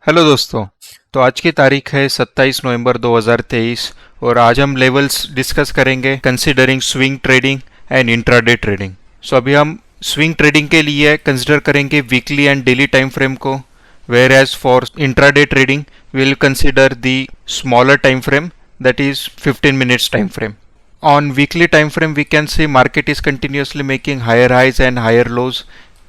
Hello दोस्तों। तो आज की तारीख है 27 नवंबर 2023 और आज हम लेवल्स डिस्कस करेंगे considering swing trading and intraday trading. So अभी हम स्विंग ट्रेडिंग के लिए कंसिडर करेंगे weekly and daily time frame को, whereas for intraday trading we will consider the smaller time frame, that is 15 minutes time frame. On weekly time frame we can see market is continuously making higher highs and higher lows.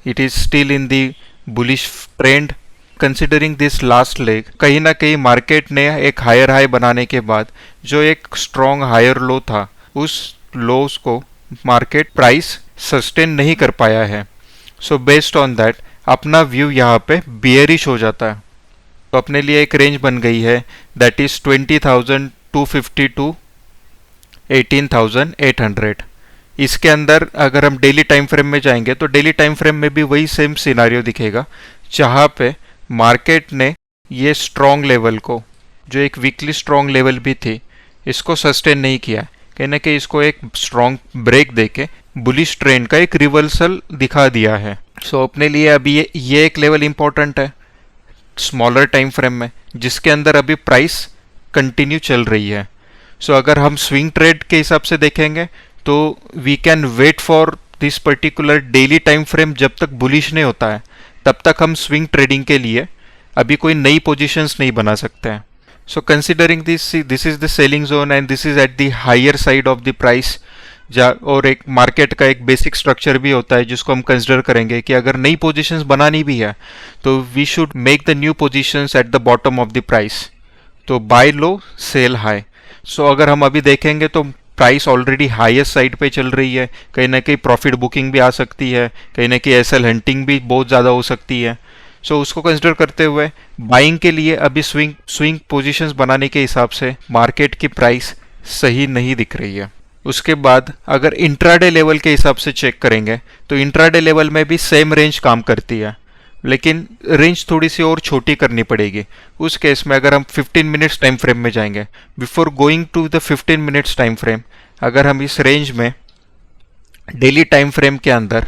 It is still in the bullish trend. Considering this last leg, कहीं ना कहीं market ने एक higher high बनाने के बाद जो एक स्ट्रॉन्ग हायर लो था, उस लोस को मार्केट प्राइस सस्टेन नहीं कर पाया है। सो बेस्ड ऑन दैट अपना व्यू यहाँ पे बियरिश हो जाता है। तो अपने लिए एक रेंज बन गई है, दैट इज 20,250 टू 18,800। इसके अंदर अगर हम डेली टाइम फ्रेम में जाएंगे तो डेली टाइम फ्रेम में भी वही सेम सिनारियो दिखेगा, जहाँ पे मार्केट ने ये स्ट्रॉन्ग लेवल को, जो एक वीकली स्ट्रॉन्ग लेवल भी थी, इसको सस्टेन नहीं किया। कहीं ना कहीं इसको एक स्ट्रॉन्ग ब्रेक देके बुलिश ट्रेंड का एक रिवर्सल दिखा दिया है। सो अपने लिए अभी ये एक लेवल इंपॉर्टेंट है स्मॉलर टाइम फ्रेम में, जिसके अंदर अभी प्राइस कंटिन्यू चल रही है। सो अगर हम स्विंग ट्रेड के हिसाब से देखेंगे तो we can wait for this particular daily time frame. जब तक बुलिश नहीं होता है तब तक हम स्विंग ट्रेडिंग के लिए अभी कोई नई पोजीशंस नहीं बना सकते हैं। So considering this is the selling zone and this is at the higher side of the price. और एक मार्केट का एक बेसिक स्ट्रक्चर भी होता है जिसको हम कंसिडर करेंगे कि अगर नई पोजीशंस बनानी भी है तो we should make the new positions at the bottom of the price. तो buy low sell high. So अगर हम अभी देखेंगे तो प्राइस ऑलरेडी हाईएस्ट साइड पे चल रही है, कहीं ना कहीं प्रॉफिट बुकिंग भी आ सकती है, कहीं ना कहीं एसएल हंटिंग भी बहुत ज़्यादा हो सकती है। सो उसको कंसिडर करते हुए बाइंग के लिए अभी स्विंग पोजीशंस बनाने के हिसाब से मार्केट की प्राइस सही नहीं दिख रही है। उसके बाद अगर इंट्राडे लेवल के हिसाब से चेक करेंगे तो इंट्राडे लेवल में भी सेम रेंज काम करती है, लेकिन रेंज थोड़ी सी और छोटी करनी पड़ेगी। उस केस में अगर हम 15 मिनट्स टाइम फ्रेम में जाएंगे, before going to the 15 minutes time frame, अगर हम इस रेंज में डेली टाइम फ्रेम के अंदर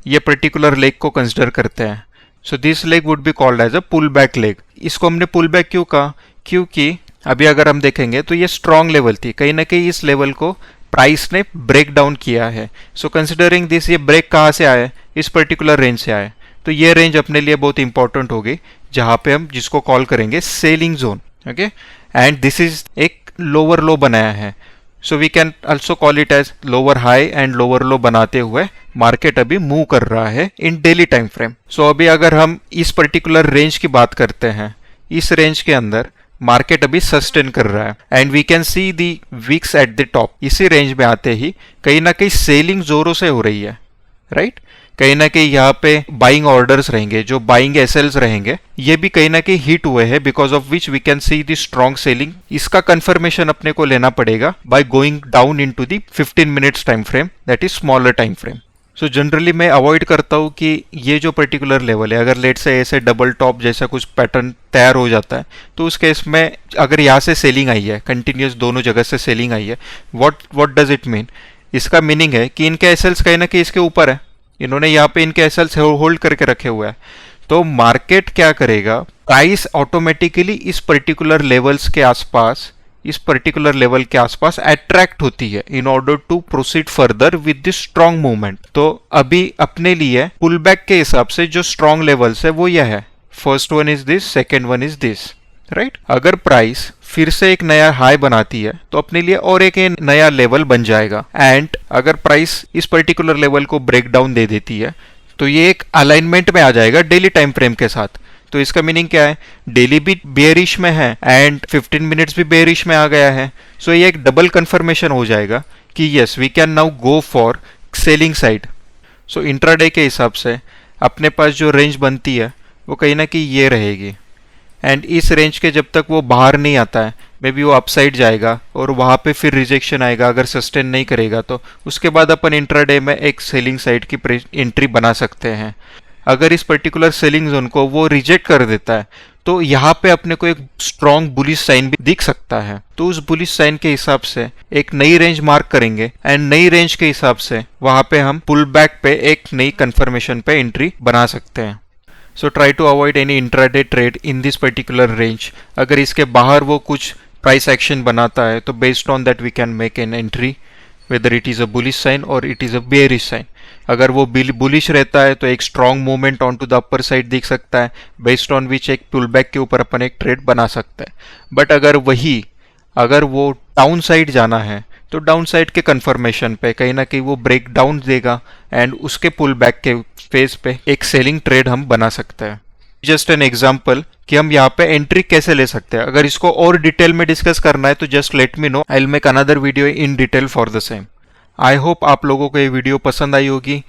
ये पर्टिकुलर लेग को कंसिडर करते हैं, so this leg would be called as a pull back leg. इसको हमने पुल बैक क्यों कहा? क्योंकि अभी अगर हम देखेंगे तो ये स्ट्रॉन्ग लेवल थी, कहीं ना कहीं इस लेवल को प्राइस ने ब्रेक डाउन किया है। सो कंसिडरिंग दिस, ये ब्रेक कहाँ से आया? इस पर्टिकुलर रेंज से आया। तो ये रेंज अपने लिए बहुत इंपॉर्टेंट होगी, जहां पे हम जिसको कॉल करेंगे selling zone. Okay, and this is एक लोअर लो बनाया है, so we can also call it as lower high and lower low बनाते हुए मार्केट अभी मूव कर रहा है in daily time frame. So अभी अगर हम इस पर्टिकुलर रेंज की बात करते हैं, इस रेंज के अंदर मार्केट अभी सस्टेन कर रहा है and we can see the wicks at the top. इसी रेंज में आते ही कहीं ना कहीं सेलिंग जोरों से हो रही है, राइट? कहीं ना कहीं यहाँ पे बाइंग ऑर्डर्स रहेंगे, जो बाइंग एसएल्स रहेंगे, ये भी कहीं ना कहीं हिट हुए हैं, because of which we can see the strong selling. इसका कंफर्मेशन अपने को लेना पड़ेगा by going down into the 15 minutes time frame, that is smaller time frame. So generally मैं अवॉइड करता हूँ कि ये जो पर्टिकुलर लेवल है, अगर लेट से ऐसे डबल टॉप जैसा कुछ पैटर्न तैयार हो जाता है तो उस केस में अगर यहाँ से सेलिंग आई है, कंटिन्यूस दोनों जगह से सेलिंग आई है, व्हाट डज इट मीन? इसका मीनिंग है कि इनके एसएल्स कहीं ना कहीं इसके ऊपर है, इन्होंने यहाँ पे इनके एसएल्स होल्ड करके रखे हुए हैं। तो मार्केट क्या करेगा? प्राइस ऑटोमेटिकली इस पर्टिकुलर लेवल्स के आसपास, इस पर्टिकुलर लेवल के आसपास अट्रैक्ट होती है in order to proceed further with this strong movement. तो अभी अपने लिए पुल बैक के हिसाब से जो स्ट्रॉन्ग लेवल्स है वो यह है, first one is this, second one is this, right? अगर प्राइस फिर से एक नया हाई बनाती है तो अपने लिए और एक नया लेवल बन जाएगा। एंड अगर प्राइस इस पर्टिकुलर लेवल को ब्रेक डाउन दे देती है तो ये एक अलाइनमेंट में आ जाएगा डेली टाइम फ्रेम के साथ। तो इसका मीनिंग क्या है? डेली भी बेयरिश में है एंड 15 मिनट्स भी बेयरिश में आ गया है। सो ये एक डबल कंफर्मेशन हो जाएगा कि yes, we can now go for selling side. So intraday के हिसाब से अपने पास जो रेंज बनती है वो कहीं ना कहीं ये रहेगी, एंड इस रेंज के जब तक वो बाहर नहीं आता है, मे बी वो अपसाइड जाएगा और वहाँ पे फिर रिजेक्शन आएगा अगर सस्टेन नहीं करेगा। तो उसके बाद अपन इंट्राडे में एक सेलिंग साइड की एंट्री बना सकते हैं। अगर इस पर्टिकुलर सेलिंग जोन को वो रिजेक्ट कर देता है तो यहाँ पे अपने को एक स्ट्रॉन्ग बुलिश साइन भी दिख सकता है। तो उस बुलिश साइन के हिसाब से एक नई रेंज मार्क करेंगे एंड नई रेंज के हिसाब से वहाँ पे हम पुल बैक पे एक नई कंफर्मेशन पे एंट्री बना सकते हैं। So try to avoid any intraday trade in this particular range. अगर इसके बाहर वो कुछ प्राइस एक्शन बनाता है तो based on that we can make an entry, whether it is a bullish sign और it is a bearish sign. अगर वो बुलिश रहता है तो एक strong movement on to the upper side दिख सकता है, बेस्ड ऑन विच एक पुल बैक के ऊपर अपन एक ट्रेड बना सकते हैं। बट अगर वो डाउन साइड जाना है तो डाउन साइड के कंफर्मेशन पे कहीं ना कहीं वो ब्रेक डाउन देगा एंड उसके पुल बैक के फेज पे एक सेलिंग ट्रेड हम बना सकते हैं। जस्ट एन एग्जाम्पल कि हम यहाँ पे एंट्री कैसे ले सकते हैं। अगर इसको और डिटेल में डिस्कस करना है तो just let me know, I will make another video in detail for the same. I hope आप लोगों को ये वीडियो पसंद आई होगी।